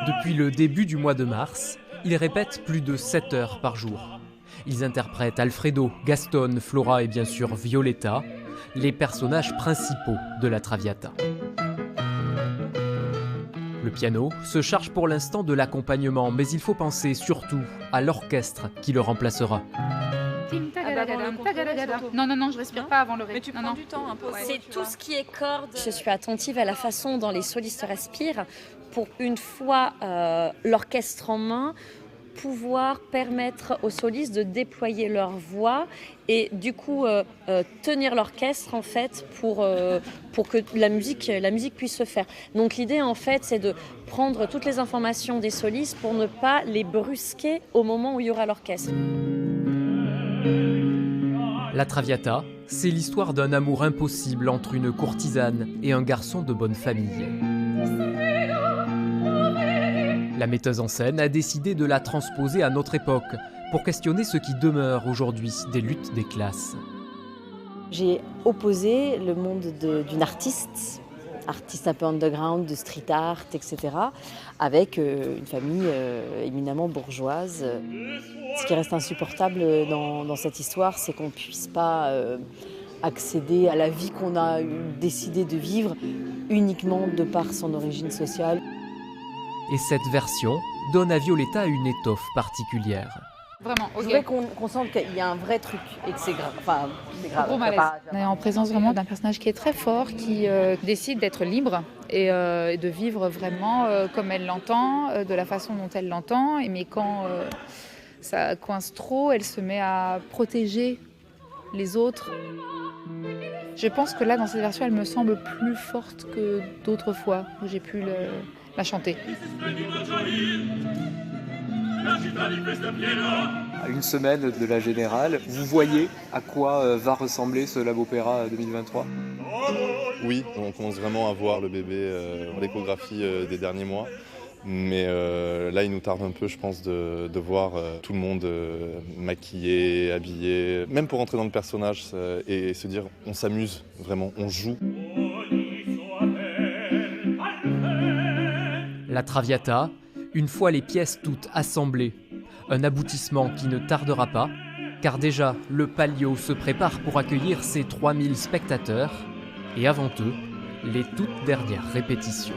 Depuis le début du mois de mars, ils répètent plus de 7 heures par jour. Ils interprètent Alfredo, Gaston, Flora et bien sûr Violetta, les personnages principaux de la Traviata. Le piano se charge pour l'instant de l'accompagnement, mais il faut penser surtout à l'orchestre qui le remplacera. Non, je respire pas avant le rythme. Mais tu prends du temps un peu. C'est tout ce qui est cordes. Je suis attentive à la façon dont les solistes respirent pour, une fois l'orchestre en main, pouvoir permettre aux solistes de déployer leur voix et du coup tenir l'orchestre en fait pour que la musique puisse se faire. Donc l'idée en fait c'est de prendre toutes les informations des solistes pour ne pas les brusquer au moment où il y aura l'orchestre. La Traviata, c'est l'histoire d'un amour impossible entre une courtisane et un garçon de bonne famille. La metteuse en scène a décidé de la transposer à notre époque pour questionner ce qui demeure aujourd'hui des luttes des classes. J'ai opposé le monde d'une artiste un peu underground, de street art, etc., avec une famille éminemment bourgeoise. Ce qui reste insupportable dans cette histoire, c'est qu'on ne puisse pas accéder à la vie qu'on a décidé de vivre uniquement de par son origine sociale. Et cette version donne à Violetta une étoffe particulière. Vraiment, ok. Je voudrais qu'on sente qu'il y a un vrai truc et que c'est grave. Enfin, c'est grave. Gros malaise. On est en présence vraiment d'un personnage qui est très fort, qui décide d'être libre et de vivre vraiment comme elle l'entend, de la façon dont elle l'entend. Mais quand ça coince trop, elle se met à protéger les autres. Je pense que là, dans cette version, elle me semble plus forte que d'autres fois où j'ai pu la chanter. À une semaine de la Générale, vous voyez à quoi va ressembler ce Lab Opéra 2023 ? Oui, on commence vraiment à voir le bébé en l'échographie des derniers mois. Mais là, il nous tarde un peu, je pense, de voir tout le monde maquillé, habillé. Même pour entrer dans le personnage et se dire, on s'amuse, vraiment, on joue. La Traviata, une fois les pièces toutes assemblées, un aboutissement qui ne tardera pas, car déjà le Palio se prépare pour accueillir ses 3000 spectateurs, et avant eux, les toutes dernières répétitions.